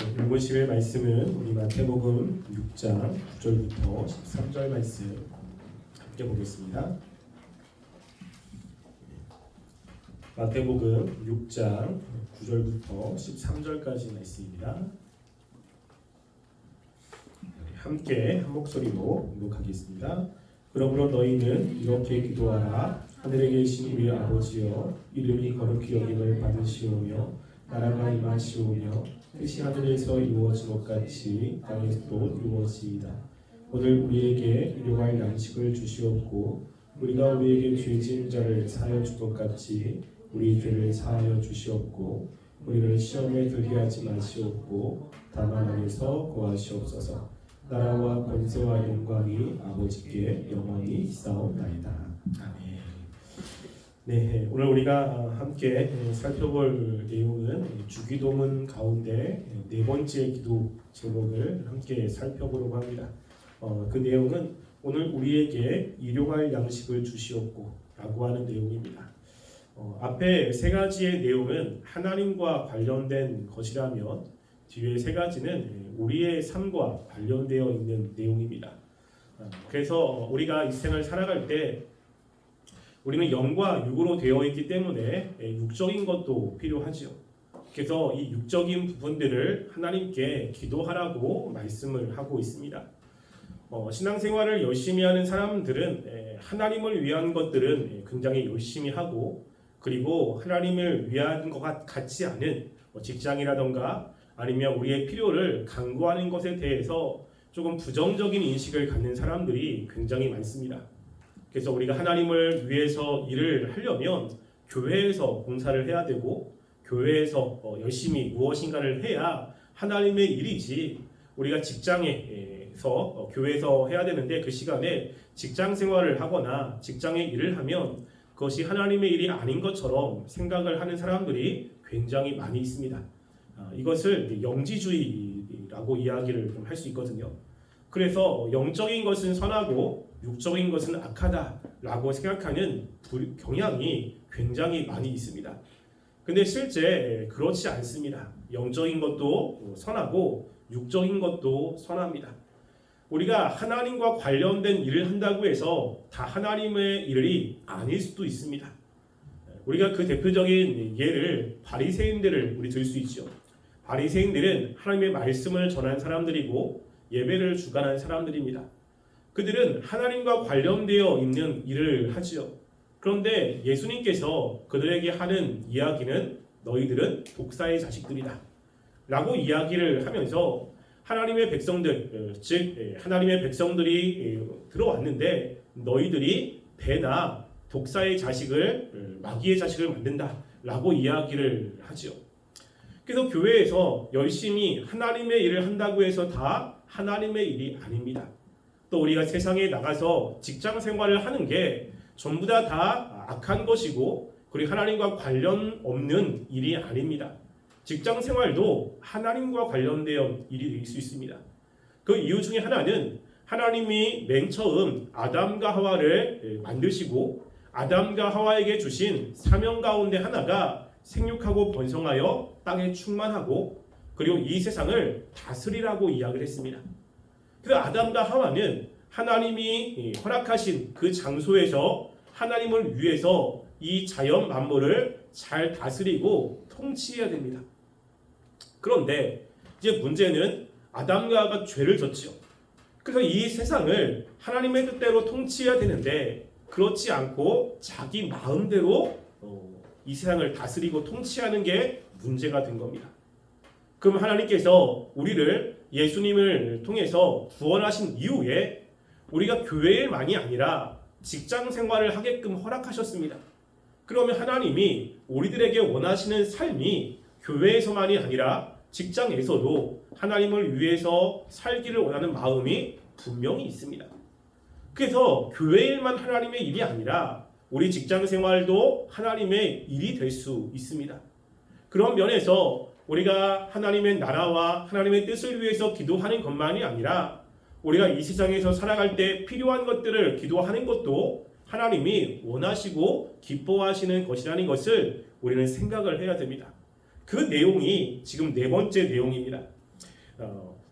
읽으실 말씀은 우리 마태복음 6장 9절부터 13절 말씀 함께 보겠습니다. 마태복음 6장 9절부터 13절까지 말씀입니다. 함께 한 목소리로 교독하겠습니다. 그러므로 너희는 이렇게 기도하라. 하늘에 계신 우리 아버지여, 이름이 거룩히 여김을 받으시오며 나라가 임하시오며 뜻이 하늘에서 이루어진 것 같이 땅에서도 이루어지이다. 오늘 우리에게 일용할 양식을 주시옵고 우리가 우리에게 죄진 자를 사하여 줄 것 같이 우리 죄를 사하여 주시옵고 우리를 시험에 들게 하지 마시옵고 다만 안에서 구하시옵소서. 나라와 권세와 영광이 아버지께 영원히 있사옵나이다. 아멘. 네, 오늘 우리가 함께 살펴볼 내용은 주기도문 가운데 네 번째 기도 제목을 함께 살펴보려고 합니다. 그 내용은 오늘 우리에게 일용할 양식을 주시옵고 라고 하는 내용입니다. 앞에 세 가지의 내용은 하나님과 관련된 것이라면 뒤에 세 가지는 우리의 삶과 관련되어 있는 내용입니다. 그래서 우리가 이 생을 살아갈 때 우리는 영과 육으로 되어 있기 때문에 육적인 것도 필요하죠. 그래서 이 육적인 부분들을 하나님께 기도하라고 말씀을 하고 있습니다. 신앙생활을 열심히 하는 사람들은 하나님을 위한 것들은 굉장히 열심히 하고, 그리고 하나님을 위한 것 같지 않은 직장이라던가 아니면 우리의 필요를 강구하는 것에 대해서 조금 부정적인 인식을 갖는 사람들이 굉장히 많습니다. 그래서 우리가 하나님을 위해서 일을 하려면 교회에서 봉사를 해야 되고 교회에서 열심히 무엇인가를 해야 하나님의 일이지, 우리가 직장에서 교회에서 해야 되는데 그 시간에 직장 생활을 하거나 직장에 일을 하면 그것이 하나님의 일이 아닌 것처럼 생각을 하는 사람들이 굉장히 많이 있습니다. 이것을 영지주의라고 이야기를 좀 할 수 있거든요. 그래서 영적인 것은 선하고 육적인 것은 악하다라고 생각하는 경향이 굉장히 많이 있습니다. 근데 실제 그렇지 않습니다. 영적인 것도 선하고 육적인 것도 선합니다. 우리가 하나님과 관련된 일을 한다고 해서 다 하나님의 일이 아닐 수도 있습니다. 우리가 그 대표적인 예를 바리새인들을 우리 들 수 있죠. 바리새인들은 하나님의 말씀을 전한 사람들이고 예배를 주관한 사람들입니다. 그들은 하나님과 관련되어 있는 일을 하지요. 그런데 예수님께서 그들에게 하는 이야기는 너희들은 독사의 자식들이다 라고 이야기를 하면서 하나님의 백성들, 즉 하나님의 백성들이 들어왔는데 너희들이 배나 독사의 자식을, 마귀의 자식을 만든다 라고 이야기를 하지요. 그래서 교회에서 열심히 하나님의 일을 한다고 해서 다 하나님의 일이 아닙니다. 또 우리가 세상에 나가서 직장 생활을 하는 게 전부 다 악한 것이고, 그리고 하나님과 관련 없는 일이 아닙니다. 직장 생활도 하나님과 관련된 일이 될 수 있습니다. 그 이유 중에 하나는 하나님이 맨 처음 아담과 하와를 만드시고 아담과 하와에게 주신 사명 가운데 하나가 생육하고 번성하여 땅에 충만하고 그리고 이 세상을 다스리라고 이야기를 했습니다. 그래서 아담과 하와는 하나님이 허락하신 그 장소에서 하나님을 위해서 이 자연 만물을 잘 다스리고 통치해야 됩니다. 그런데 이제 문제는 아담과 하와가 죄를 졌죠. 그래서 이 세상을 하나님의 뜻대로 통치해야 되는데 그렇지 않고 자기 마음대로 이 세상을 다스리고 통치하는 게 문제가 된 겁니다. 그럼 하나님께서 우리를 예수님을 통해서 구원하신 이후에 우리가 교회만이 아니라 직장 생활을 하게끔 허락하셨습니다. 그러면 하나님이 우리들에게 원하시는 삶이 교회에서만이 아니라 직장에서도 하나님을 위해서 살기를 원하는 마음이 분명히 있습니다. 그래서 교회 일만 하나님의 일이 아니라 우리 직장 생활도 하나님의 일이 될 수 있습니다. 그런 면에서 우리가 하나님의 나라와 하나님의 뜻을 위해서 기도하는 것만이 아니라 우리가 이 세상에서 살아갈 때 필요한 것들을 기도하는 것도 하나님이 원하시고 기뻐하시는 것이라는 것을 우리는 생각을 해야 됩니다. 그 내용이 지금 네 번째 내용입니다.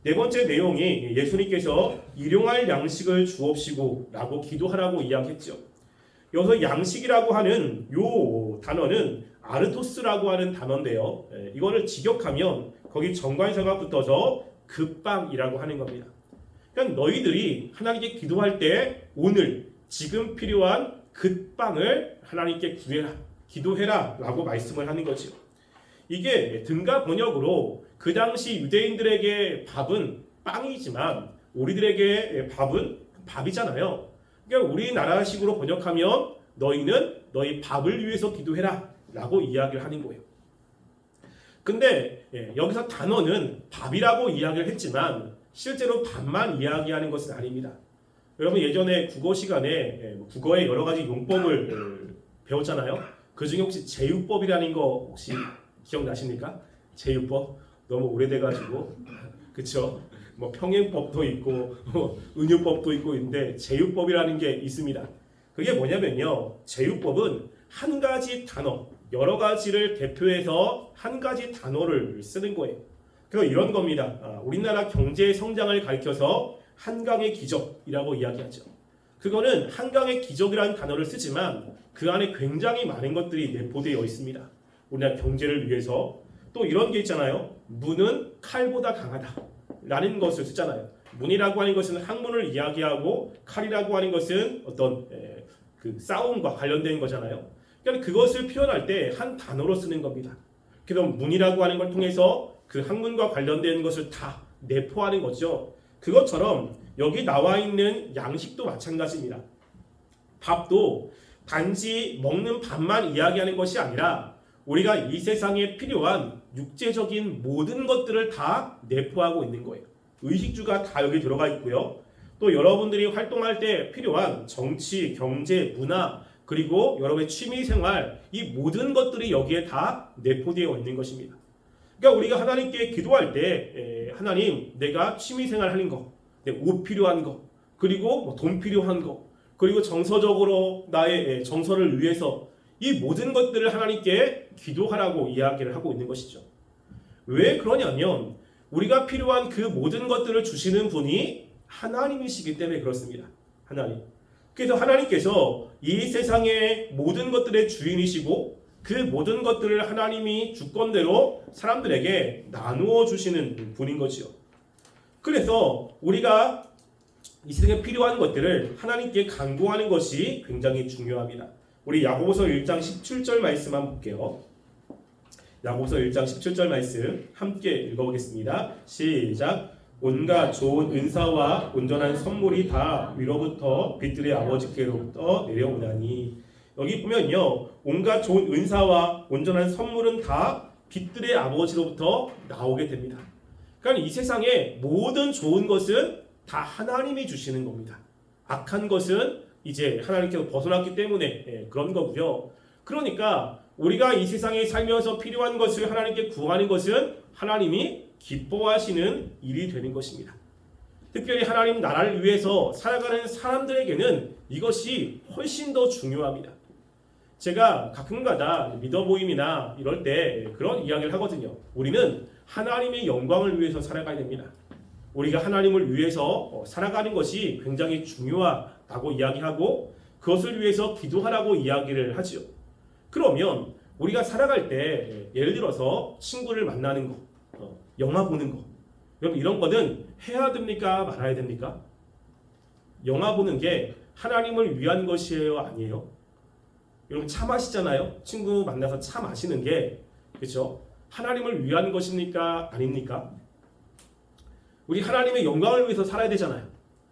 네 번째 내용이 예수님께서 일용할 양식을 주옵시고 라고 기도하라고 이야기했죠. 여기서 양식이라고 하는 요 단어는 아르토스라고 하는 단어인데요. 이거를 직역하면 거기 정관사가 붙어서 급빵이라고 하는 겁니다. 그러니까 너희들이 하나님께 기도할 때 오늘 지금 필요한 급빵을 하나님께 구해라, 기도해라 라고 말씀을 하는 거죠. 이게 등가 번역으로 그 당시 유대인들에게 밥은 빵이지만 우리들에게 밥은 밥이잖아요. 그러니까 우리나라식으로 번역하면 너희는 너희 밥을 위해서 기도해라 라고 이야기를 하는 거예요. 근데 여기서 단어는 밥이라고 이야기를 했지만 실제로 밥만 이야기하는 것은 아닙니다. 여러분 예전에 국어 시간에 국어의 여러 가지 용법을 배웠잖아요. 그 중에 혹시 제유법이라는 거 혹시 기억나십니까? 제유법 너무 오래돼가지고 그쵸? 뭐 평행법도 있고 은유법도 있고 있는데 제유법이라는 게 있습니다. 그게 뭐냐면요, 제유법은 한 가지 단어, 여러 가지를 대표해서 한 가지 단어를 쓰는 거예요. 그래서 이런 겁니다. 우리나라 경제 성장을 가리켜서 한강의 기적이라고 이야기하죠. 그거는 한강의 기적이라는 단어를 쓰지만 그 안에 굉장히 많은 것들이 내포되어 있습니다. 우리나라 경제를 위해서. 또 이런 게 있잖아요. 문은 칼보다 강하다 라는 것을 쓰잖아요. 문이라고 하는 것은 학문을 이야기하고 칼이라고 하는 것은 어떤 그 싸움과 관련된 거잖아요. 그러니까 그것을 표현할 때 한 단어로 쓰는 겁니다. 그래서 문이라고 하는 걸 통해서 그 학문과 관련된 것을 다 내포하는 거죠. 그것처럼 여기 나와 있는 양식도 마찬가지입니다. 밥도 단지 먹는 밥만 이야기하는 것이 아니라 우리가 이 세상에 필요한 육체적인 모든 것들을 다 내포하고 있는 거예요. 의식주가 다 여기 들어가 있고요. 또 여러분들이 활동할 때 필요한 정치, 경제, 문화, 그리고 여러분의 취미생활, 이 모든 것들이 여기에 다 내포되어 있는 것입니다. 그러니까 우리가 하나님께 기도할 때 하나님, 내가 취미생활 하는 거, 내 옷 필요한 거, 그리고 뭐 돈 필요한 거, 그리고 정서적으로 나의 정서를 위해서 이 모든 것들을 하나님께 기도하라고 이야기를 하고 있는 것이죠. 왜 그러냐면 우리가 필요한 그 모든 것들을 주시는 분이 하나님이시기 때문에 그렇습니다. 하나님. 그래서 하나님께서 이 세상의 모든 것들의 주인이시고 그 모든 것들을 하나님이 주권대로 사람들에게 나누어 주시는 분인 거지요. 그래서 우리가 이 세상에 필요한 것들을 하나님께 간구하는 것이 굉장히 중요합니다. 우리 야고보서 1장 17절 말씀 한번 볼게요. 야고보서 1장 17절 말씀 함께 읽어보겠습니다. 시작. 온갖 좋은 은사와 온전한 선물이 다 위로부터 빛들의 아버지께로부터 내려오나니. 여기 보면요, 온갖 좋은 은사와 온전한 선물은 다 빛들의 아버지로부터 나오게 됩니다. 그러니까 이 세상의 모든 좋은 것은 다 하나님이 주시는 겁니다. 악한 것은 이제 하나님께서 벗어났기 때문에 그런 거고요. 그러니까 우리가 이 세상에 살면서 필요한 것을 하나님께 구하는 것은 하나님이 기뻐하시는 일이 되는 것입니다. 특별히 하나님 나라를 위해서 살아가는 사람들에게는 이것이 훨씬 더 중요합니다. 제가 가끔가다 믿어보임이나 이럴 때 그런 이야기를 하거든요. 우리는 하나님의 영광을 위해서 살아가야 됩니다. 우리가 하나님을 위해서 살아가는 것이 굉장히 중요하다고 이야기하고 그것을 위해서 기도하라고 이야기를 하죠. 그러면 우리가 살아갈 때 예를 들어서 친구를 만나는 거, 영화 보는 거, 여러분 이런 거는 해야 됩니까? 말아야 됩니까? 영화 보는 게 하나님을 위한 것이에요? 아니에요? 여러분 차 마시잖아요. 친구 만나서 차 마시는 게 그렇죠? 하나님을 위한 것입니까? 아닙니까? 우리 하나님의 영광을 위해서 살아야 되잖아요.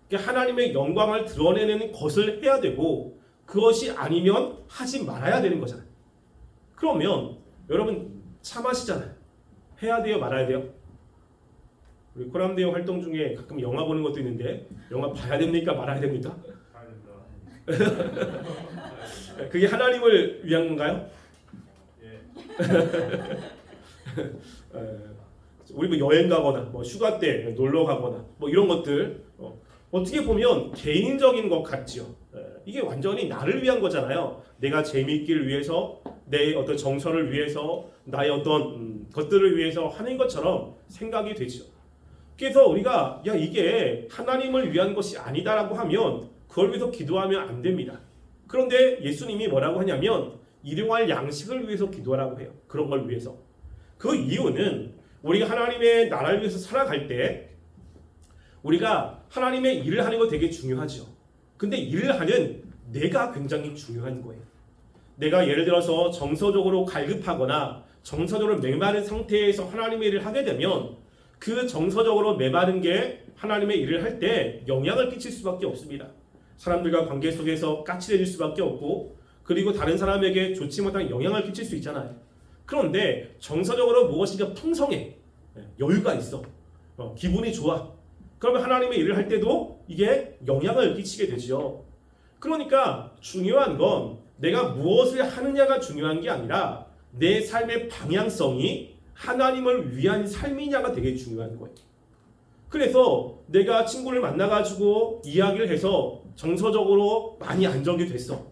그러니까 하나님의 영광을 드러내는 것을 해야 되고 그것이 아니면 하지 말아야 되는 거잖아요. 그러면 여러분 차 마시잖아요. 해야 돼요? 말아야 돼요? 우리 코람데오 활동 중에 가끔 영화 보는 것도 있는데 영화 봐야 됩니까? 말아야 됩니까? 봐야 된다. 그게 하나님을 위한 건가요? 예. 우리 뭐 여행 가거나 뭐 휴가 때 놀러 가거나 뭐 이런 것들 어떻게 보면 개인적인 것 같죠. 이게 완전히 나를 위한 거잖아요. 내가 재미있기를 위해서 내 어떤 정서를 위해서 나의 어떤 것들을 위해서 하는 것처럼 생각이 되죠. 그래서 우리가 야 이게 하나님을 위한 것이 아니다라고 하면 그걸 위해서 기도하면 안 됩니다. 그런데 예수님이 뭐라고 하냐면 일용할 양식을 위해서 기도하라고 해요. 그런 걸 위해서. 그 이유는 우리가 하나님의 나라를 위해서 살아갈 때 우리가 하나님의 일을 하는 거 되게 중요하죠. 근데 일을 하는 내가 굉장히 중요한 거예요. 내가 예를 들어서 정서적으로 갈급하거나 정서적으로 메마른 상태에서 하나님의 일을 하게 되면 그 정서적으로 메마른 게 하나님의 일을 할 때 영향을 끼칠 수밖에 없습니다. 사람들과 관계 속에서 까칠해질 수밖에 없고 그리고 다른 사람에게 좋지 못한 영향을 끼칠 수 있잖아요. 그런데 정서적으로 무엇인가 풍성해, 여유가 있어, 기분이 좋아. 그러면 하나님의 일을 할 때도 이게 영향을 끼치게 되죠. 그러니까 중요한 건 내가 무엇을 하느냐가 중요한 게 아니라 내 삶의 방향성이 하나님을 위한 삶이냐가 되게 중요한 거예요. 그래서 내가 친구를 만나가지고 이야기를 해서 정서적으로 많이 안정이 됐어.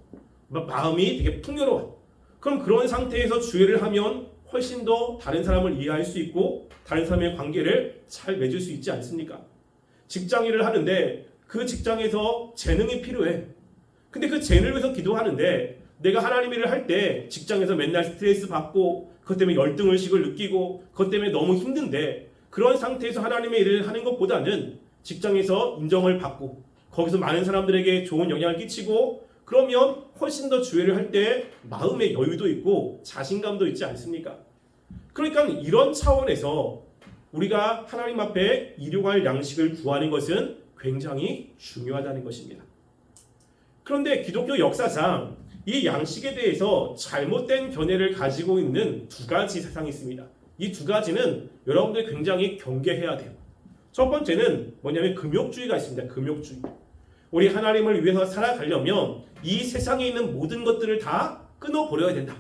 마음이 되게 풍요로워. 그럼 그런 상태에서 주의를 하면 훨씬 더 다른 사람을 이해할 수 있고 다른 사람의 관계를 잘 맺을 수 있지 않습니까? 직장 일을 하는데 그 직장에서 재능이 필요해. 근데 그 재능을 위해서 기도하는데 내가 하나님 일을 할 때 직장에서 맨날 스트레스 받고 그것 때문에 열등의식을 느끼고 그것 때문에 너무 힘든데 그런 상태에서 하나님의 일을 하는 것보다는 직장에서 인정을 받고 거기서 많은 사람들에게 좋은 영향을 끼치고 그러면 훨씬 더 주회를 할 때 마음의 여유도 있고 자신감도 있지 않습니까? 그러니까 이런 차원에서 우리가 하나님 앞에 일용할 양식을 구하는 것은 굉장히 중요하다는 것입니다. 그런데 기독교 역사상 이 양식에 대해서 잘못된 견해를 가지고 있는 두 가지 사상이 있습니다. 이 두 가지는 여러분들 굉장히 경계해야 돼요. 첫 번째는 뭐냐면 금욕주의가 있습니다. 금욕주의. 우리 하나님을 위해서 살아가려면 이 세상에 있는 모든 것들을 다 끊어버려야 된다.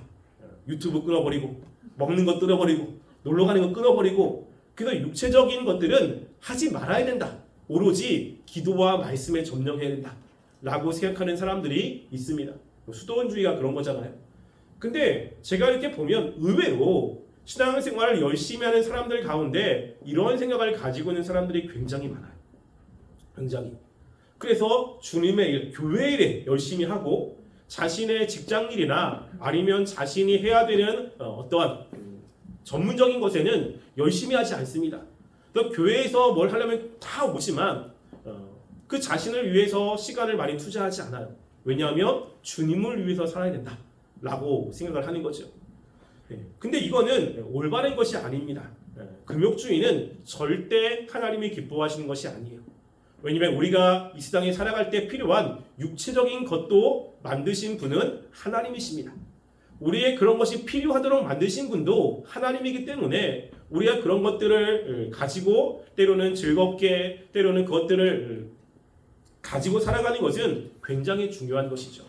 유튜브 끊어버리고 먹는 거 끊어버리고 놀러 가는 거 끊어버리고 그래서 육체적인 것들은 하지 말아야 된다. 오로지 기도와 말씀에 점령해야 된다. 라고 생각하는 사람들이 있습니다. 수도원주의가 그런 거잖아요. 근데 제가 이렇게 보면 의외로 신앙생활을 열심히 하는 사람들 가운데 이런 생각을 가지고 있는 사람들이 굉장히 많아요. 굉장히. 그래서 주님의 일, 교회 일에 열심히 하고 자신의 직장일이나 아니면 자신이 해야 되는 어떠한 전문적인 것에는 열심히 하지 않습니다. 교회에서 뭘 하려면 다 오지만 그 자신을 위해서 시간을 많이 투자하지 않아요. 왜냐하면 주님을 위해서 살아야 된다라고 생각을 하는 거죠. 근데 이거는 올바른 것이 아닙니다. 금욕주의는 절대 하나님이 기뻐하시는 것이 아니에요. 왜냐하면 우리가 이 세상에 살아갈 때 필요한 육체적인 것도 만드신 분은 하나님이십니다. 우리의 그런 것이 필요하도록 만드신 분도 하나님이기 때문에 우리가 그런 것들을 가지고 때로는 즐겁게 때로는 그것들을 가지고 살아가는 것은 굉장히 중요한 것이죠.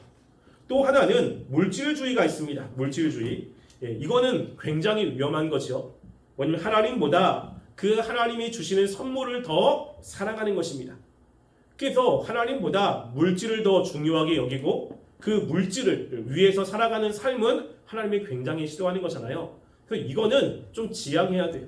또 하나는 물질주의가 있습니다. 물질주의. 이거는 굉장히 위험한 것이요. 왜냐하면 하나님보다 그 하나님이 주시는 선물을 더 사랑하는 것입니다. 그래서 하나님보다 물질을 더 중요하게 여기고 그 물질을 위해서 살아가는 삶은 하나님이 굉장히 싫어하는 거잖아요. 그래서 이거는 좀 지양해야 돼요.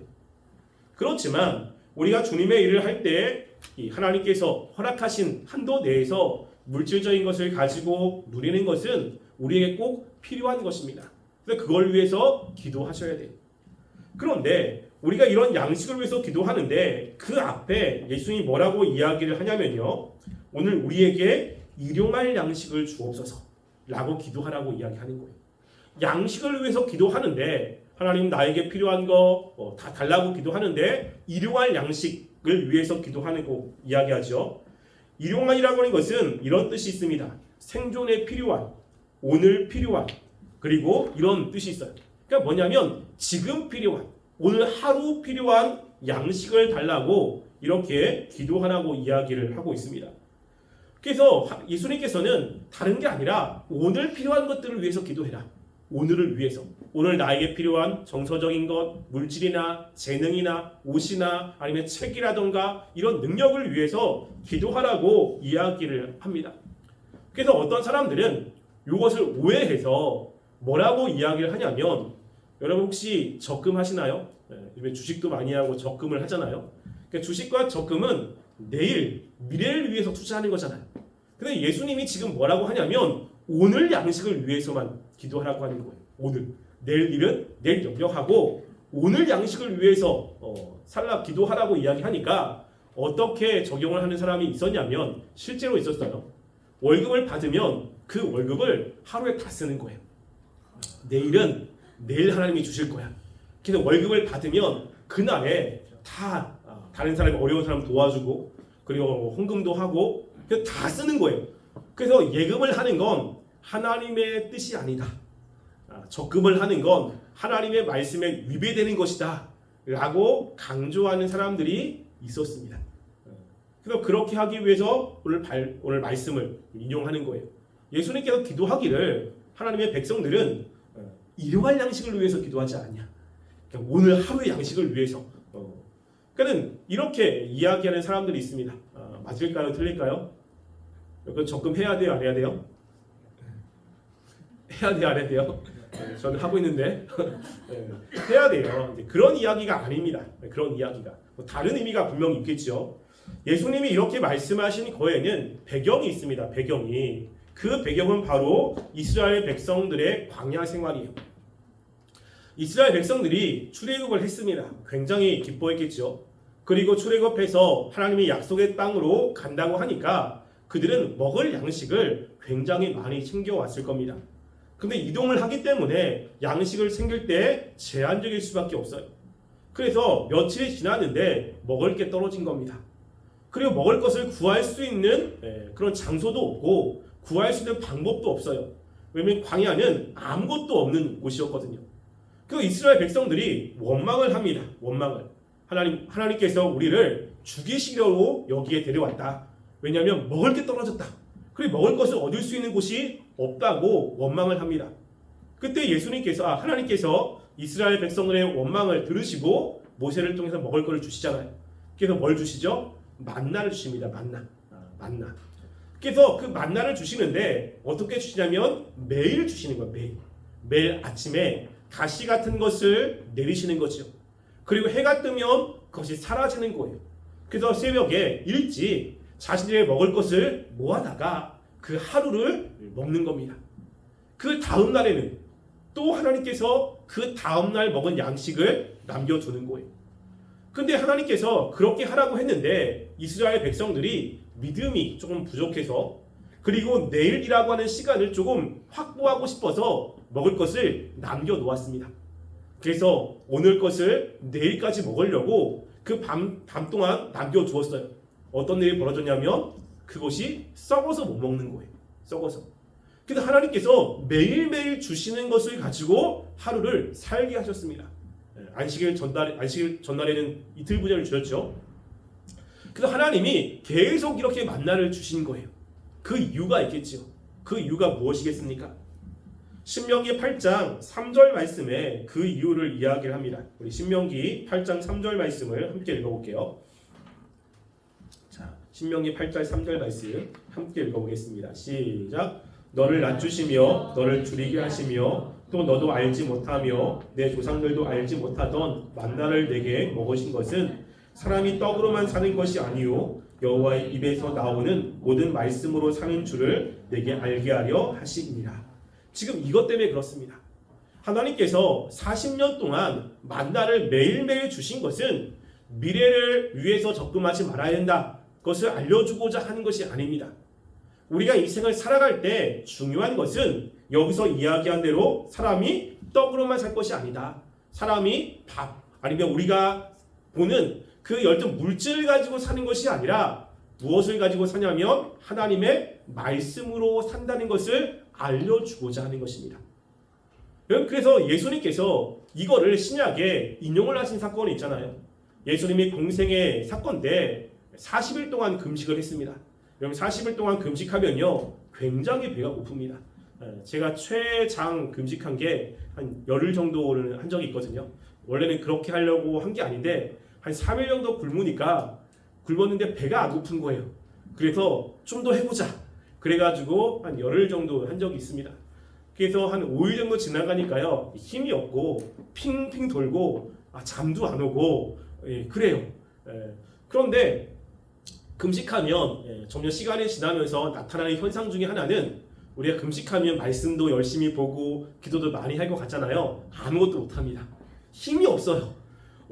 그렇지만 우리가 주님의 일을 할 때 하나님께서 허락하신 한도 내에서 물질적인 것을 가지고 누리는 것은 우리에게 꼭 필요한 것입니다. 그래서 그걸 위해서 기도하셔야 돼요. 그런데 우리가 이런 양식을 위해서 기도하는데 그 앞에 예수님이 뭐라고 이야기를 하냐면요. 오늘 우리에게 일용할 양식을 주옵소서 라고 기도하라고 이야기하는 거예요. 양식을 위해서 기도하는데 하나님 나에게 필요한 거 다 달라고 기도하는데 일용할 양식을 위해서 기도하는 거 이야기하죠. 일용할이라고 하는 것은 이런 뜻이 있습니다. 생존에 필요한, 오늘 필요한, 그리고 이런 뜻이 있어요. 그러니까 뭐냐면 지금 필요한, 오늘 하루 필요한 양식을 달라고 이렇게 기도하라고 이야기를 하고 있습니다. 그래서 예수님께서는 다른 게 아니라 오늘 필요한 것들을 위해서 기도해라. 오늘을 위해서. 오늘 나에게 필요한 정서적인 것, 물질이나 재능이나 옷이나 아니면 책이라던가 이런 능력을 위해서 기도하라고 이야기를 합니다. 그래서 어떤 사람들은 이것을 오해해서 뭐라고 이야기를 하냐면 여러분 혹시 적금하시나요? 요즘에 주식도 많이 하고 적금을 하잖아요. 그러니까 그러니까 주식과 적금은 내일 미래를 위해서 투자하는 거잖아요. 근데 예수님이 지금 뭐라고 하냐면 오늘 양식을 위해서만 기도하라고 하는 거예요. 오늘. 내일 일은 내일 염려하고 오늘 양식을 위해서 살라 기도하라고 이야기하니까 어떻게 적용을 하는 사람이 있었냐면 실제로 있었어요. 월급을 받으면 그 월급을 하루에 다 쓰는 거예요. 내일은 내일 하나님이 주실 거야. 그래서 월급을 받으면 그날에 다 다른 사람이 어려운 사람 도와주고 그리고 헌금도 하고 그래서 다 쓰는 거예요. 그래서 예금을 하는 건 하나님의 뜻이 아니다. 적금을 하는 건 하나님의 말씀에 위배되는 것이다 라고 강조하는 사람들이 있었습니다. 그래서 그렇게 하기 위해서 오늘 말씀을 인용하는 거예요. 예수님께서 기도하기를 하나님의 백성들은 일용할 양식을 위해서 기도하지 않냐. 그냥 오늘 하루의 양식을 위해서. 그러니까 이렇게 이야기하는 사람들이 있습니다. 맞을까요? 틀릴까요? 이거 적금해야 돼요? 안 해야 돼요? 해야 돼요? 안 해야 돼요? 저는 하고 있는데 해야 돼요. 그런 이야기가 아닙니다. 그런 이야기가 다른 의미가 분명히 있겠죠. 예수님이 이렇게 말씀하신 거에는 배경이 있습니다. 배경이 그 배경은 바로 이스라엘 백성들의 광야 생활이에요. 이스라엘 백성들이 출애굽을 했습니다. 굉장히 기뻐했겠죠. 그리고 출애굽해서 하나님이 약속의 땅으로 간다고 하니까 그들은 먹을 양식을 굉장히 많이 챙겨왔을 겁니다. 근데 이동을 하기 때문에 양식을 챙길 때 제한적일 수밖에 없어요. 그래서 며칠이 지났는데 먹을 게 떨어진 겁니다. 그리고 먹을 것을 구할 수 있는 그런 장소도 없고 구할 수 있는 방법도 없어요. 왜냐하면 광야는 아무것도 없는 곳이었거든요. 그 이스라엘 백성들이 원망을 합니다. 원망을. 하나님께서 우리를 죽이시려고 여기에 데려왔다. 왜냐하면 먹을 게 떨어졌다. 그리고 먹을 것을 얻을 수 있는 곳이 없다고 원망을 합니다. 그때 하나님께서 이스라엘 백성들의 원망을 들으시고 모세를 통해서 먹을 것을 주시잖아요. 그래서 뭘 주시죠? 만나를 주십니다. 만나. 그래서 그 만나를 주시는데 어떻게 주시냐면 매일 주시는 거예요. 매일 아침에 가시 같은 것을 내리시는 거죠. 그리고 해가 뜨면 그것이 사라지는 거예요. 그래서 새벽에 일찍 자신들의 먹을 것을 모아다가 그 하루를 먹는 겁니다. 그 다음 날에는 또 하나님께서 그 다음 날 먹은 양식을 남겨두는 거예요. 근데 하나님께서 그렇게 하라고 했는데 이스라엘 백성들이 믿음이 조금 부족해서 그리고 내일이라고 하는 시간을 조금 확보하고 싶어서 먹을 것을 남겨놓았습니다. 그래서 오늘 것을 내일까지 먹으려고 그 밤 동안 남겨두었어요. 어떤 일이 벌어졌냐면 그것이 썩어서 못 먹는 거예요. 썩어서. 그래서 하나님께서 매일매일 주시는 것을 가지고 하루를 살게 하셨습니다. 안식 전날에는 이틀 분야를 주셨죠. 그래서 하나님이 계속 이렇게 만나를 주신 거예요. 그 이유가 있겠죠. 그 이유가 무엇이겠습니까? 신명기 8장 3절 말씀에 그 이유를 이야기를 합니다. 우리 신명기 8장 3절 말씀을 함께 읽어볼게요. 자, 신명기 8장 3절 말씀 함께 읽어보겠습니다. 시작. 너를 낮추시며 너를 줄이게 하시며 또 너도 알지 못하며 내 조상들도 알지 못하던 만나를 내게 먹으신 것은 사람이 떡으로만 사는 것이 아니요 여호와의 입에서 나오는 모든 말씀으로 사는 줄을 내게 알게 하려 하시니라. 지금 이것 때문에 그렇습니다. 하나님께서 40년 동안 만나를 매일매일 주신 것은 미래를 위해서 적금하지 말아야 된다. 그것을 알려주고자 하는 것이 아닙니다. 우리가 인생을 살아갈 때 중요한 것은 여기서 이야기한 대로 사람이 떡으로만 살 것이 아니다. 사람이 밥 아니면 우리가 보는 그 열정 물질을 가지고 사는 것이 아니라 무엇을 가지고 사냐면 하나님의 말씀으로 산다는 것을 알려주고자 하는 것입니다. 그래서 예수님께서 이거를 신약에 인용을 하신 사건이 있잖아요. 예수님이 공생의 사건 때 40일 동안 금식을 했습니다. 여러분 40일 동안 금식하면요 굉장히 배가 고픕니다. 제가 최장 금식한 게 한 열흘 정도를 한 적이 있거든요. 원래는 그렇게 하려고 한 게 아닌데 한 3일 정도 굶었는데 배가 안 고픈 거예요. 그래서 좀 더 해보자. 그래가지고 한 열흘 정도 한 적이 있습니다. 그래서 한 5일 정도 지나가니까요 힘이 없고 핑핑 돌고 잠도 안 오고 그래요. 그런데 금식하면 점점 시간이 지나면서 나타나는 현상 중에 하나는 우리가 금식하면 말씀도 열심히 보고 기도도 많이 할 것 같잖아요. 아무것도 못합니다. 힘이 없어요.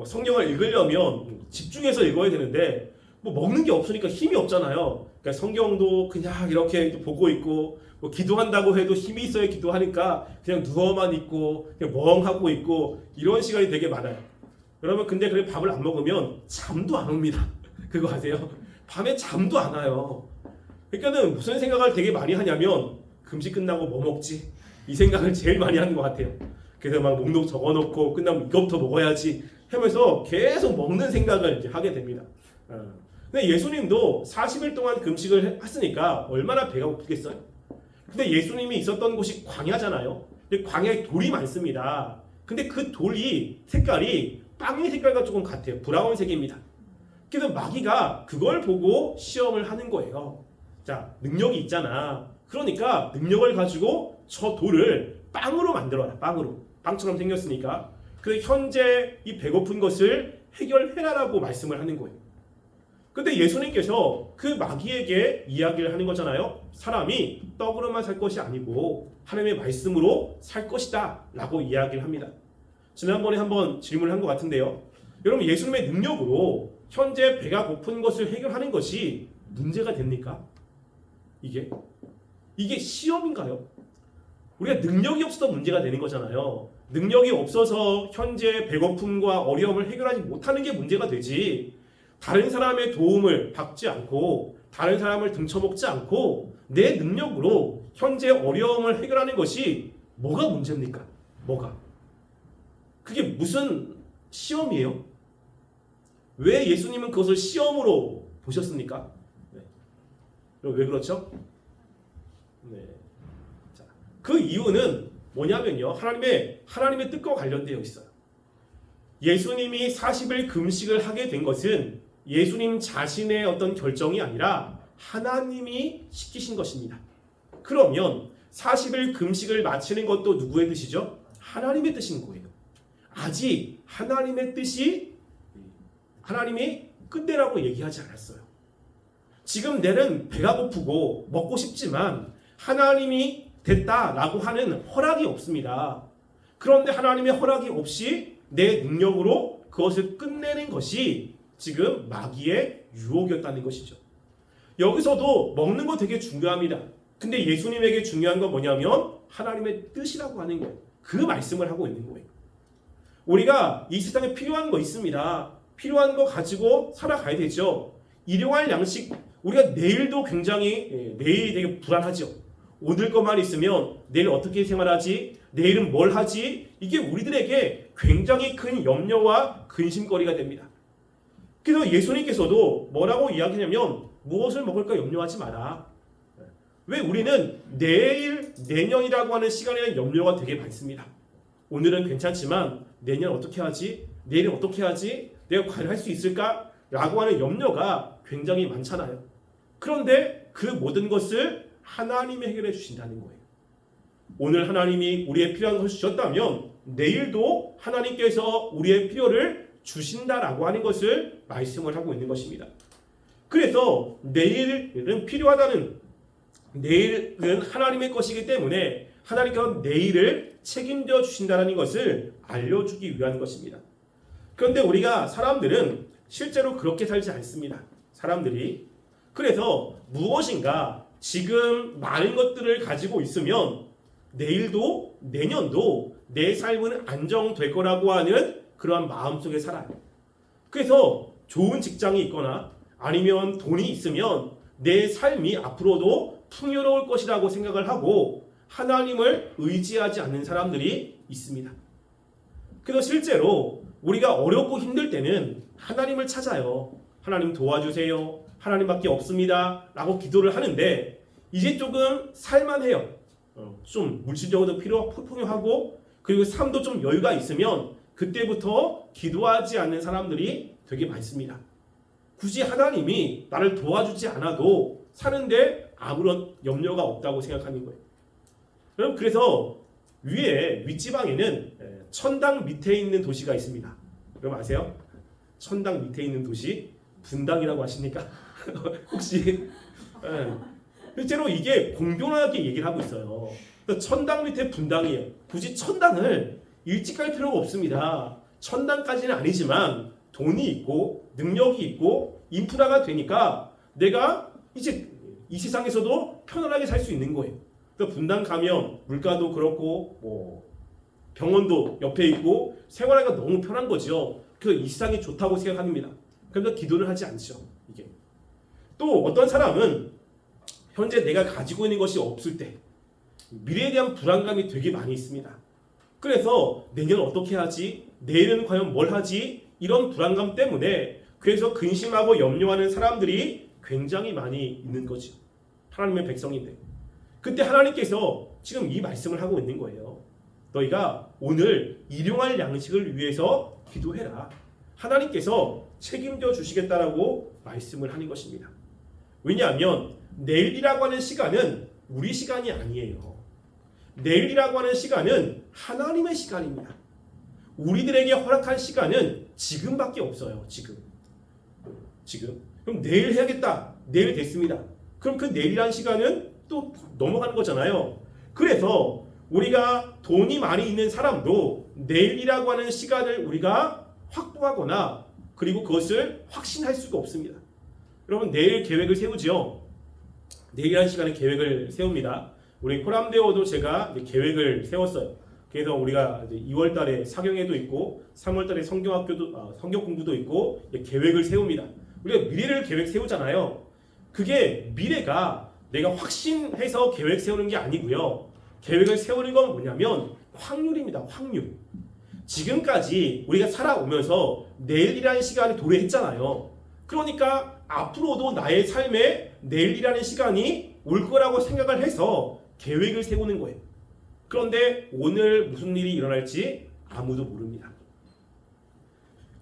성경을 읽으려면 집중해서 읽어야 되는데 뭐 먹는 게 없으니까 힘이 없잖아요. 그러니까 성경도 그냥 이렇게 보고 있고 뭐 기도한다고 해도 힘이 있어야 기도하니까 그냥 누워만 있고 그냥 멍하고 있고 이런 시간이 되게 많아요. 여러분 근데 그래 밥을 안 먹으면 잠도 안 옵니다. 그거 아세요? 밤에 잠도 안 와요. 그러니까는 무슨 생각을 되게 많이 하냐면 금식 끝나고 뭐 먹지? 이 생각을 제일 많이 하는 것 같아요. 그래서 막 목록 적어놓고 끝나면 이거부터 먹어야지 하면서 계속 먹는 생각을 이제 하게 됩니다. 근데 예수님도 40일 동안 금식을 했으니까 얼마나 배가 고프겠어요? 근데 예수님이 있었던 곳이 광야잖아요. 근데 광야에 돌이 많습니다. 근데 그 돌이 색깔이 빵의 색깔과 조금 같아요. 브라운색입니다. 그래서 마귀가 그걸 보고 시험을 하는 거예요. 자, 능력이 있잖아. 그러니까 능력을 가지고 저 돌을 빵으로 만들어라. 빵처럼 생겼으니까. 그 현재 이 배고픈 것을 해결해라라고 말씀을 하는 거예요. 근데 예수님께서 그 마귀에게 이야기를 하는 거잖아요. 사람이 떡으로만 살 것이 아니고 하나님의 말씀으로 살 것이다 라고 이야기를 합니다. 지난번에 한번 질문을 한 것 같은데요. 여러분 예수님의 능력으로 현재 배가 고픈 것을 해결하는 것이 문제가 됩니까? 이게 시험인가요? 우리가 능력이 없어서 문제가 되는 거잖아요. 능력이 없어서 현재 배고픔과 어려움을 해결하지 못하는 게 문제가 되지, 다른 사람의 도움을 받지 않고 다른 사람을 등쳐먹지 않고 내 능력으로 현재 어려움을 해결하는 것이 뭐가 문제입니까? 뭐가? 그게 무슨 시험이에요? 왜 예수님은 그것을 시험으로 보셨습니까? 왜 그렇죠? 자, 그 이유는 뭐냐면요. 하나님의 뜻과 관련되어 있어요. 예수님이 40일 금식을 하게 된 것은 예수님 자신의 어떤 결정이 아니라 하나님이 시키신 것입니다. 그러면 40일 금식을 마치는 것도 누구의 뜻이죠? 하나님의 뜻인 거예요. 아직 하나님의 뜻이 하나님이 끝내라고 얘기하지 않았어요. 지금 내는 배가 고프고 먹고 싶지만 하나님이 됐다라고 하는 허락이 없습니다. 그런데 하나님의 허락이 없이 내 능력으로 그것을 끝내는 것이 지금 마귀의 유혹이었다는 것이죠. 여기서도 먹는 거 되게 중요합니다. 근데 예수님에게 중요한 건 뭐냐면 하나님의 뜻이라고 하는 거예요. 그 말씀을 하고 있는 거예요. 우리가 이 세상에 필요한 거 있습니다. 필요한 거 가지고 살아가야 되죠. 일용할 양식, 우리가 내일도 굉장히 내일이 되게 불안하죠. 오늘 것만 있으면 내일 어떻게 생활하지? 내일은 뭘 하지? 이게 우리들에게 굉장히 큰 염려와 근심거리가 됩니다. 그래서 예수님께서도 뭐라고 이야기하냐면 무엇을 먹을까 염려하지 마라. 왜 우리는 내일, 내년이라고 하는 시간에 대한 염려가 되게 많습니다. 오늘은 괜찮지만 내년 어떻게 하지? 내일은 어떻게 하지? 내가 과연 할 수 있을까? 라고 하는 염려가 굉장히 많잖아요. 그런데 그 모든 것을 하나님이 해결해 주신다는 거예요. 오늘 하나님이 우리의 필요한 것을 주셨다면 내일도 하나님께서 우리의 필요를 주신다라고 하는 것을 말씀을 하고 있는 것입니다. 그래서 내일은 필요하다는, 내일은 하나님의 것이기 때문에 하나님께서 내일을 책임져 주신다는 것을 알려주기 위한 것입니다. 그런데 우리가 사람들은 실제로 그렇게 살지 않습니다. 사람들이. 그래서 무엇인가 지금 많은 것들을 가지고 있으면 내일도 내년도 내 삶은 안정될 거라고 하는 그러한 마음속에 살아요. 그래서 좋은 직장이 있거나 아니면 돈이 있으면 내 삶이 앞으로도 풍요로울 것이라고 생각을 하고 하나님을 의지하지 않는 사람들이 있습니다. 그래서 실제로 우리가 어렵고 힘들 때는 하나님을 찾아요. 하나님 도와주세요. 하나님밖에 없습니다. 라고 기도를 하는데 이제 조금 살만해요. 좀 물질적으로도 풍요하고 그리고 삶도 좀 여유가 있으면 그때부터 기도하지 않는 사람들이 되게 많습니다. 굳이 하나님이 나를 도와주지 않아도 사는데 아무런 염려가 없다고 생각하는 거예요. 여러분 그래서 윗지방에는 천당 밑에 있는 도시가 있습니다. 여러분 아세요? 천당 밑에 있는 도시. 분당이라고 아십니까? 혹시 실제로 이게 공존하게 얘기를 하고 있어요. 천당 밑에 분당이에요. 굳이 천당을 일찍 갈 필요가 없습니다. 천당까지는 아니지만 돈이 있고 능력이 있고 인프라가 되니까 내가 이제 이 세상에서도 편안하게 살 수 있는 거예요. 그래서 분당 가면 물가도 그렇고 뭐 병원도 옆에 있고 생활하기가 너무 편한 거죠. 그래서 이 세상이 좋다고 생각합니다. 그래서 기도를 하지 않죠. 이게 또 어떤 사람은 현재 내가 가지고 있는 것이 없을 때 미래에 대한 불안감이 되게 많이 있습니다. 그래서 내년은 어떻게 하지? 내일은 과연 뭘 하지? 이런 불안감 때문에 그래서 근심하고 염려하는 사람들이 굉장히 많이 있는 거죠. 하나님의 백성인데 그때 하나님께서 지금 이 말씀을 하고 있는 거예요. 너희가 오늘 일용할 양식을 위해서 기도해라. 하나님께서 책임져 주시겠다라고 말씀을 하는 것입니다. 왜냐하면 내일이라고 하는 시간은 우리 시간이 아니에요. 내일이라고 하는 시간은 하나님의 시간입니다. 우리들에게 허락한 시간은 지금밖에 없어요. 지금. 그럼 내일 해야겠다. 내일 됐습니다. 그럼 그 내일이라는 시간은 또 넘어가는 거잖아요. 그래서 우리가 돈이 많이 있는 사람도 내일이라고 하는 시간을 우리가 확보하거나 그리고 그것을 확신할 수가 없습니다. 여러분 내일 계획을 세우지요. 내일이라는 시간에 계획을 세웁니다. 우리 코람데오도 제가 계획을 세웠어요. 그래서 우리가 이제 2월달에 사경회도 있고 3월달에 성경 공부도 있고 계획을 세웁니다. 우리가 미래를 계획 세우잖아요. 그게 미래가 내가 확신해서 계획 세우는 게 아니고요. 계획을 세우는 건 뭐냐면 확률입니다. 확률. 지금까지 우리가 살아오면서 내일이라는 시간을 도래했잖아요. 그러니까 앞으로도 나의 삶에 내일이라는 시간이 올 거라고 생각을 해서 계획을 세우는 거예요. 그런데 오늘 무슨 일이 일어날지 아무도 모릅니다.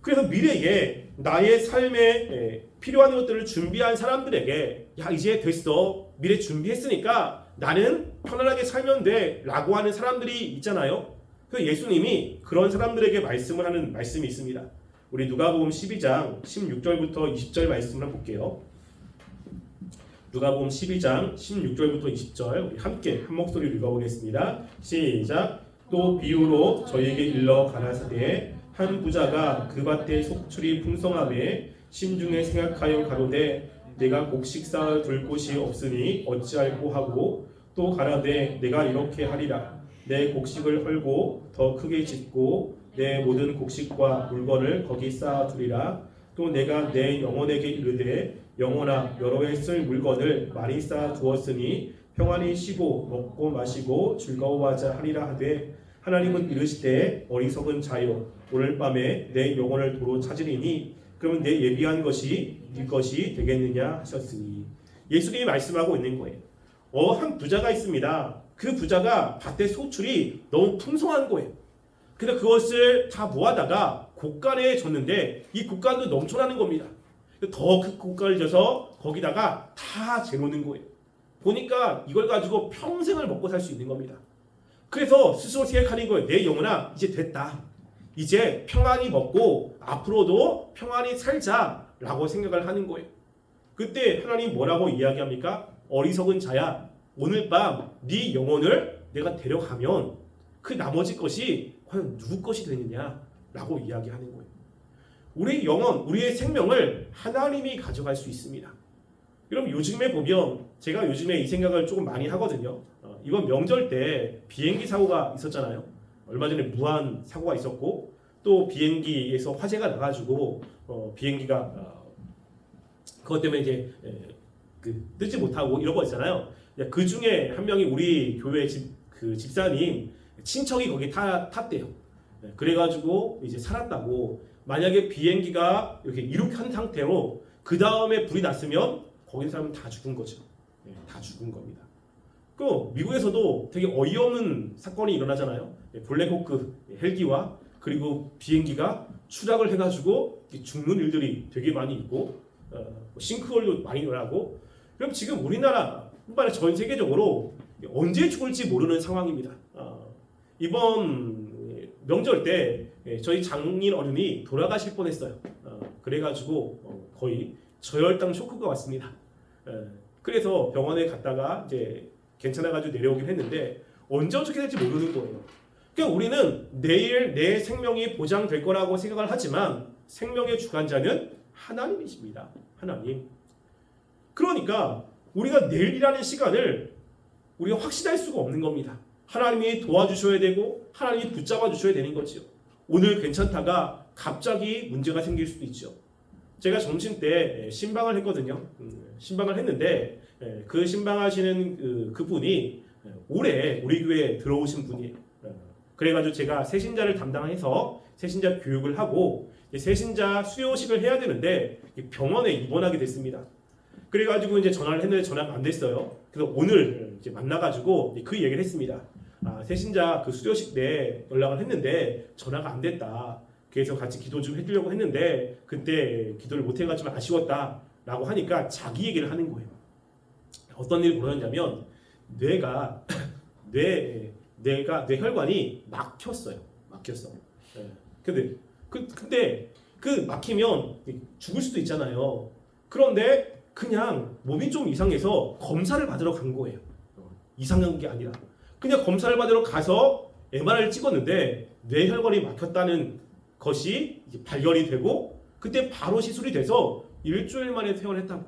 그래서 미래에 나의 삶에 필요한 것들을 준비한 사람들에게 야 이제 됐어. 미래 준비했으니까 나는 편안하게 살면 돼 라고 하는 사람들이 있잖아요. 그래서 예수님이 그런 사람들에게 말씀을 하는 말씀이 있습니다. 우리 누가복음 12장 16절부터 20절 말씀을 볼게요. 누가복음 12장 16절부터 20절 우리 함께 한 목소리로 읽어보겠습니다. 시작. 또 비유로 저희에게 일러 가라사대 한 부자가 그 밭에 속출이 풍성함에 심중에 생각하여 가로되 내가 곡식 쌓아 둘 곳이 없으니 어찌할꼬 하고 또 가라되 내가 이렇게 하리라 내 곡식을 헐고 더 크게 짓고 내 모든 곡식과 물건을 거기 쌓아 두리라 또 내가 내 영혼에게 이르되 영혼아 여러 해 쓸 물건을 많이 쌓아 두었으니 평안히 쉬고 먹고 마시고 즐거워하자 하리라 하되 하나님은 이르시되 어리석은 자여 오늘 밤에 내 영혼을 도로 찾으리니 그러면 내 예비한 것이 네 것이 되겠느냐 하셨으니 예수님이 말씀하고 있는 거예요. 한 부자가 있습니다. 그 부자가 밭의 소출이 너무 풍성한 거예요. 그래서 그것을 다 모아다가 곡간에 줬는데 이 곡간도 넘쳐나는 겁니다. 더 큰 곡간을 줘서 거기다가 다 재놓는 거예요. 보니까 이걸 가지고 평생을 먹고 살 수 있는 겁니다. 그래서 스스로 생각하는 거예요. 내 영혼아 이제 됐다. 이제 평안히 먹고 앞으로도 평안히 살자라고 생각을 하는 거예요. 그때 하나님 뭐라고 이야기합니까? 어리석은 자야 오늘 밤 네 영혼을 내가 데려가면 그 나머지 것이 과연 누구 것이 되느냐라고 이야기하는 거예요. 우리의 영혼, 우리의 생명을 하나님이 가져갈 수 있습니다. 여러분 요즘에 보면 제가 요즘에 이 생각을 조금 많이 하거든요. 이번 명절 때 비행기 사고가 있었잖아요. 얼마 전에 무한 사고가 있었고 또 비행기에서 화재가 나가지고 비행기가 그것 때문에 이제 뜨지 못하고 이런 거 있잖아요. 그 중에 한 명이 우리 교회 집사님 친척이 거기 탔대요. 그래가지고 이제 살았다고. 만약에 비행기가 이렇게 이륙한 상태로 그 다음에 불이 났으면 거기 사람은 다 죽은 거죠. 다 죽은 겁니다. 그 미국에서도 되게 어이없는 사건이 일어나잖아요. 블랙호크 헬기와 그리고 비행기가 추락을 해가지고 죽는 일들이 되게 많이 있고 싱크홀도 많이 일어나고. 그럼 지금 우리나라뿐만 아니라 전 세계적으로 언제 죽을지 모르는 상황입니다. 이번 명절 때 저희 장인 어른이 돌아가실 뻔했어요. 그래가지고 거의 저혈당 쇼크가 왔습니다. 그래서 병원에 갔다가 이제 괜찮아가지고 내려오긴 했는데 언제 어떻게 될지 모르는 거예요. 그러니까 우리는 내일 내 생명이 보장될 거라고 생각을 하지만 생명의 주관자는 하나님이십니다. 하나님. 그러니까 우리가 내일이라는 시간을 우리가 확신할 수가 없는 겁니다. 하나님이 도와주셔야 되고 하나님이 붙잡아 주셔야 되는 거죠. 오늘 괜찮다가 갑자기 문제가 생길 수도 있죠. 제가 점심 때 신방을 했거든요. 신방을 했는데 그 신방하시는 그분이 올해 우리 교회에 들어오신 분이에요. 그래가지고 제가 새신자를 담당해서 새신자 교육을 하고 새신자 수요식을 해야 되는데 병원에 입원하게 됐습니다. 그래가지고 이제 전화를 했는데 전화가 안 됐어요. 그래서 오늘 이제 만나가지고 그 얘기를 했습니다. 새신자 그 수료식 때 연락을 했는데 전화가 안 됐다. 그래서 같이 기도 좀 해주려고 했는데 그때 기도를 못 해가지고 아쉬웠다라고 하니까 자기 얘기를 하는 거예요. 어떤 일이 벌어졌냐면 뇌가 뇌 혈관이 막혔어요. 막혔어. 근데 그 막히면 죽을 수도 있잖아요. 그런데 그냥 몸이 좀 이상해서 검사를 받으러 간 거예요. 이상한 게 아니라 그냥 검사를 받으러 가서 MRI를 찍었는데 뇌혈관이 막혔다는 것이 이제 발견이 되고 그때 바로 시술이 돼서 일주일 만에 퇴원을 했다고.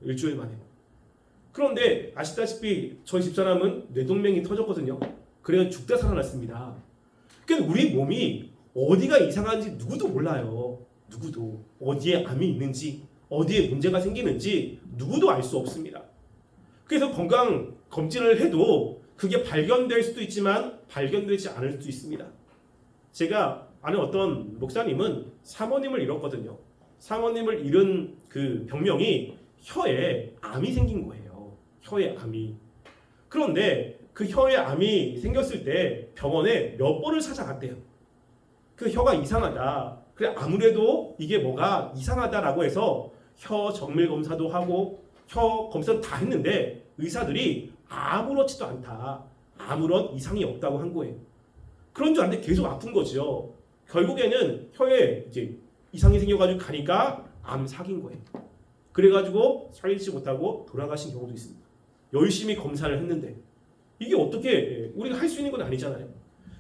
일주일 만에. 그런데 아시다시피 저희 집사람은 뇌동맥이 터졌거든요. 그래서 죽다 살아났습니다. 그러니까 우리 몸이 어디가 이상한지 누구도 몰라요. 누구도. 어디에 암이 있는지 어디에 문제가 생기는지 누구도 알 수 없습니다. 그래서 건강 검진을 해도 그게 발견될 수도 있지만 발견되지 않을 수도 있습니다. 제가 아는 어떤 목사님은 사모님을 잃었거든요. 사모님을 잃은 그 병명이 혀에 암이 생긴 거예요. 혀에 암이. 그런데 그 혀에 암이 생겼을 때 병원에 몇 번을 찾아갔대요. 그 혀가 이상하다. 그래 아무래도 이게 뭐가 이상하다라고 해서 혀 정밀 검사도 하고 혀 검사도 다 했는데 의사들이 아무렇지도 않다. 아무런 이상이 없다고 한 거예요. 그런 줄 알았는데 계속 아픈 거죠. 결국에는 혀에 이제 이상이 생겨가지고 가니까 암 사귄 거예요. 그래가지고 살리지 못하고 돌아가신 경우도 있습니다. 열심히 검사를 했는데 이게 어떻게 우리가 할 수 있는 건 아니잖아요.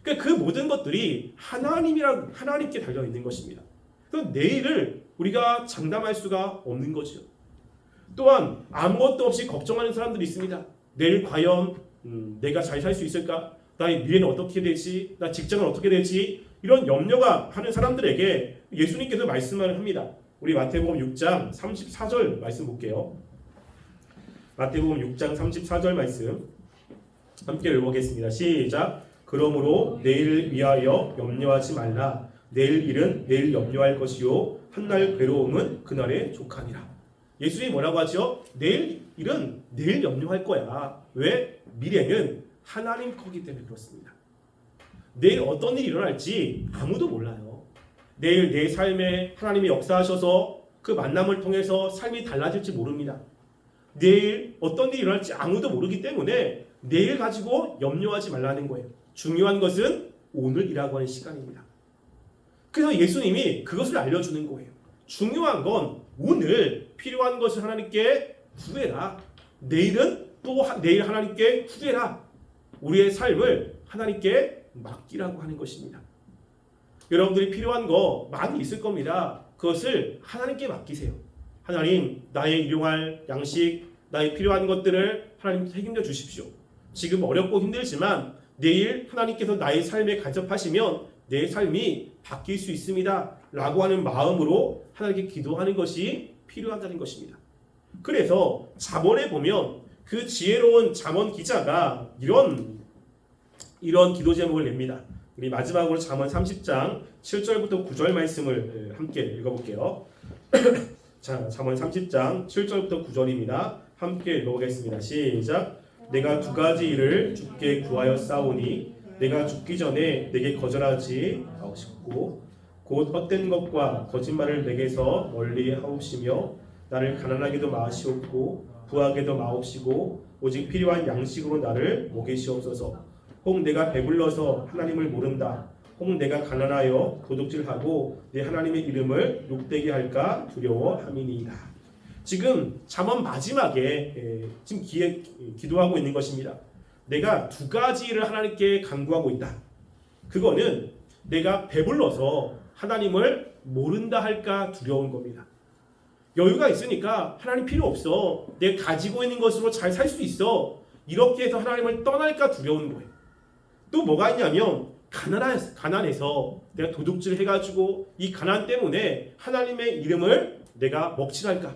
그러니까 그 모든 것들이 하나님께 달려 있는 것입니다. 그래서 내일을 우리가 장담할 수가 없는 거죠. 또한 아무것도 없이 걱정하는 사람들이 있습니다. 내일 과연 내가 잘 살 수 있을까? 나의 미래는 어떻게 될지, 나 직장은 어떻게 될지 이런 염려가 하는 사람들에게 예수님께서 말씀을 합니다. 우리 마태복음 6장 34절 말씀 볼게요. 마태복음 6장 34절 말씀 함께 읽어보겠습니다. 시작. 그러므로 내일을 위하여 염려하지 말라. 내일 일은 내일 염려할 것이요 한날 괴로움은 그날에 족하니라. 예수님이 뭐라고 하죠? 내일 일은 내일 염려할 거야. 왜? 미래는 하나님 거기 때문에 그렇습니다. 내일 어떤 일이 일어날지 아무도 몰라요. 내일 내 삶에 하나님이 역사하셔서 그 만남을 통해서 삶이 달라질지 모릅니다. 내일 어떤 일이 일어날지 아무도 모르기 때문에 내일 가지고 염려하지 말라는 거예요. 중요한 것은 오늘이라고 하는 시간입니다. 그래서 예수님이 그것을 알려주는 거예요. 중요한 건 오늘 필요한 것을 하나님께 구해라. 내일은 또 내일 하나님께 구해라. 우리의 삶을 하나님께 맡기라고 하는 것입니다. 여러분들이 필요한 거 많이 있을 겁니다. 그것을 하나님께 맡기세요. 하나님, 나의 일용할 양식, 나의 필요한 것들을 하나님 책임져 주십시오. 지금 어렵고 힘들지만 내일 하나님께서 나의 삶에 간섭하시면 내 삶이 바뀔 수 있습니다. 라고 하는 마음으로 하나님께 기도하는 것이 필요하다는 것입니다. 그래서 잠언에 보면 그 지혜로운 잠언 기자가 이런 기도 제목을 냅니다. 우리 마지막으로 잠언 30장 7절부터 9절 말씀을 함께 읽어볼게요. 자, 잠언 30장 7절부터 9절입니다. 함께 읽어보겠습니다. 시작. 내가 두 가지 일을 주께 구하여 싸우니 내가 죽기 전에 내게 거절하지 마옵시고 곧 헛된 것과 거짓말을 내게서 멀리 하옵시며 나를 가난하게도 마시옵고 부하게도 마옵시고 오직 필요한 양식으로 나를 먹이시옵소서. 혹 내가 배불러서 하나님을 모른다. 혹은 내가 가난하여 도둑질하고 내 하나님의 이름을 욕되게 할까 두려워함이니이다. 지금 잠언 마지막에 지금 기도하고 있는 것입니다. 내가 두 가지를 하나님께 간구하고 있다. 그거는 내가 배불러서 하나님을 모른다 할까 두려운 겁니다. 여유가 있으니까 하나님 필요 없어. 내가 가지고 있는 것으로 잘 살 수 있어. 이렇게 해서 하나님을 떠날까 두려운 거예요. 또 뭐가 있냐면 가난해서 내가 도둑질 해가지고 이 가난 때문에 하나님의 이름을 내가 먹칠할까?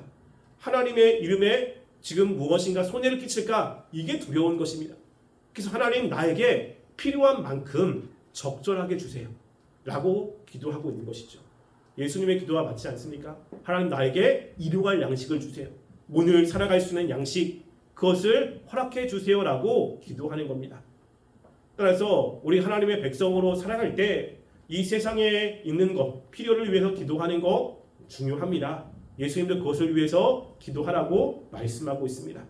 하나님의 이름에 지금 무엇인가 손해를 끼칠까? 이게 두려운 것입니다. 그래서 하나님 나에게 필요한 만큼 적절하게 주세요. 라고 기도하고 있는 것이죠. 예수님의 기도와 맞지 않습니까? 하나님 나에게 일용할 양식을 주세요. 오늘 살아갈 수 있는 양식 그것을 허락해 주세요라고 기도하는 겁니다. 따라서 우리 하나님의 백성으로 살아갈 때 이 세상에 있는 것, 필요를 위해서 기도하는 거 중요합니다. 예수님도 그것을 위해서 기도하라고 말씀하고 있습니다.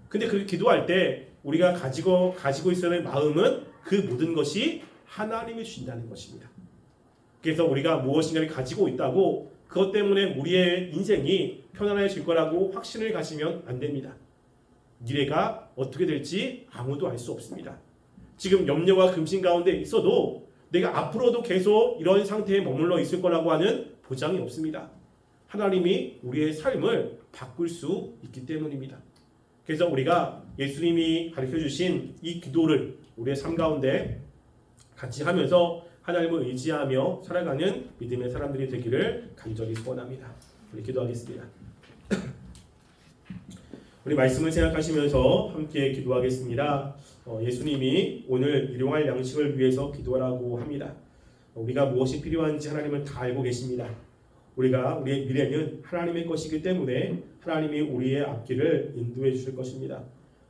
근데 그 기도할 때 우리가 가지고 있어야 할 마음은 그 모든 것이 하나님이 주신다는 것입니다. 그래서 우리가 무엇인가를 가지고 있다고 그것 때문에 우리의 인생이 편안해질 거라고 확신을 가지면 안 됩니다. 미래가 어떻게 될지 아무도 알 수 없습니다. 지금 염려와 근심 가운데 있어도 내가 앞으로도 계속 이런 상태에 머물러 있을 거라고 하는 보장이 없습니다. 하나님이 우리의 삶을 바꿀 수 있기 때문입니다. 그래서 우리가 예수님이 가르쳐 주신 이 기도를 우리의 삶 가운데 같이 하면서 하나님을 의지하며 살아가는 믿음의 사람들이 되기를 간절히 소원합니다. 우리 기도하겠습니다. 우리 말씀을 생각하시면서 함께 기도하겠습니다. 예수님이 오늘 일용할 양식을 위해서 기도하라고 합니다. 우리가 무엇이 필요한지 하나님은 다 알고 계십니다. 우리의 미래는 하나님의 것이기 때문에 하나님이 우리의 앞길을 인도해 주실 것입니다.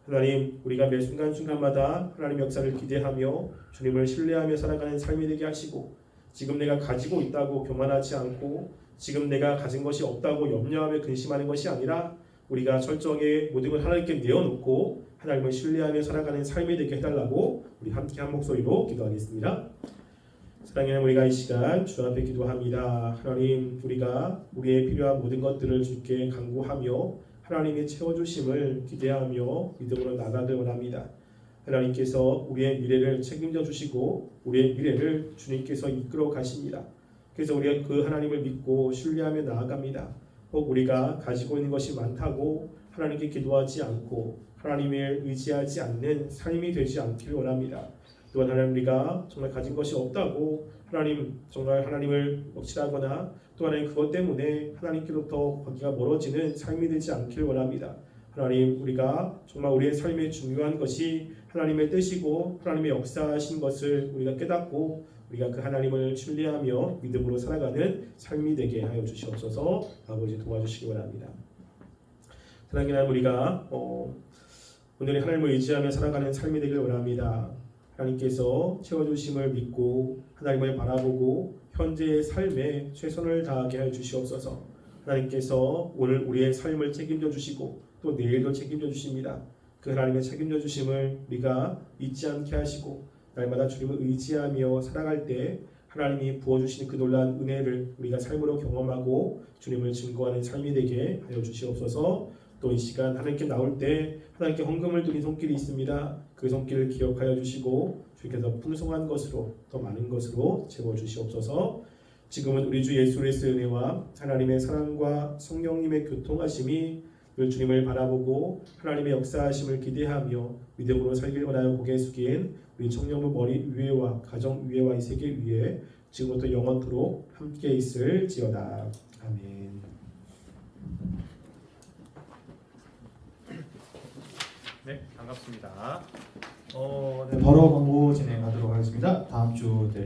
하나님, 우리가 매 순간순간마다 하나님의 역사를 기대하며 주님을 신뢰하며 살아가는 삶이 되게 하시고, 지금 내가 가지고 있다고 교만하지 않고 지금 내가 가진 것이 없다고 염려하며 근심하는 것이 아니라 우리가 철저하게 모든 걸 하나님께 내어놓고 하나님을 신뢰하며 살아가는 삶이 되게 해달라고 우리 함께 한 목소리로 기도하겠습니다. 사랑하는 우리가 이 시간 주 앞에 기도합니다. 하나님, 우리가 우리의 필요한 모든 것들을 주께 간구하며 하나님의 채워주심을 기대하며 믿음으로 나가길 원합니다. 하나님께서 우리의 미래를 책임져 주시고 우리의 미래를 주님께서 이끌어 가십니다. 그래서 우리가 그 하나님을 믿고 신뢰하며 나아갑니다. 혹 우리가 가지고 있는 것이 많다고 하나님께 기도하지 않고 하나님을 의지하지 않는 삶이 되지 않기를 원합니다. 또한 하나님, 우리가 정말 가진 것이 없다고 정말 하나님을 먹칠하거나 또 하나님 그것 때문에 하나님께로부터 거기가 멀어지는 삶이 되지 않기를 원합니다. 하나님, 우리가 정말 우리의 삶에 중요한 것이 하나님의 뜻이고 하나님의 역사하신 것을 우리가 깨닫고 우리가 그 하나님을 신뢰하며 믿음으로 살아가는 삶이 되게 하여 주시옵소서. 아버지 도와주시기 바랍니다. 사랑하는 하나님, 우리가 오늘 하나님을 의지하며 살아가는 삶이 되길 원합니다. 하나님께서 채워주심을 믿고 하나님을 바라보고 현재의 삶에 최선을 다하게 하여 주시옵소서. 하나님께서 오늘 우리의 삶을 책임져 주시고 또 내일도 책임져 주십니다. 그 하나님의 책임져 주심을 우리가 잊지 않게 하시고 날마다 주님을 의지하며 살아갈 때 하나님이 부어주시는 그 놀라운 은혜를 우리가 삶으로 경험하고 주님을 증거하는 삶이 되게 하여 주시옵소서. 또 이 시간 하나님께 나올 때 하나님께 헌금을 드린 손길이 있습니다. 그 손길을 기억하여 주시고 주께서 풍성한 것으로 더 많은 것으로 채워 주시옵소서. 지금은 우리 주 예수 그리스도의 은혜와 하나님의 사랑과 성령님의 교통하심이 늘 주님을 바라보고 하나님의 역사하심을 기대하며 믿음으로 살길 원하여 고개 숙인 우리 청년부 머리 위에와 가정 위에와 이 세계 위에 지금부터 영원토록 함께 있을지어다. 아멘. 네, 반갑습니다. 바로 광고 진행하도록 하겠습니다. 다음 주 대표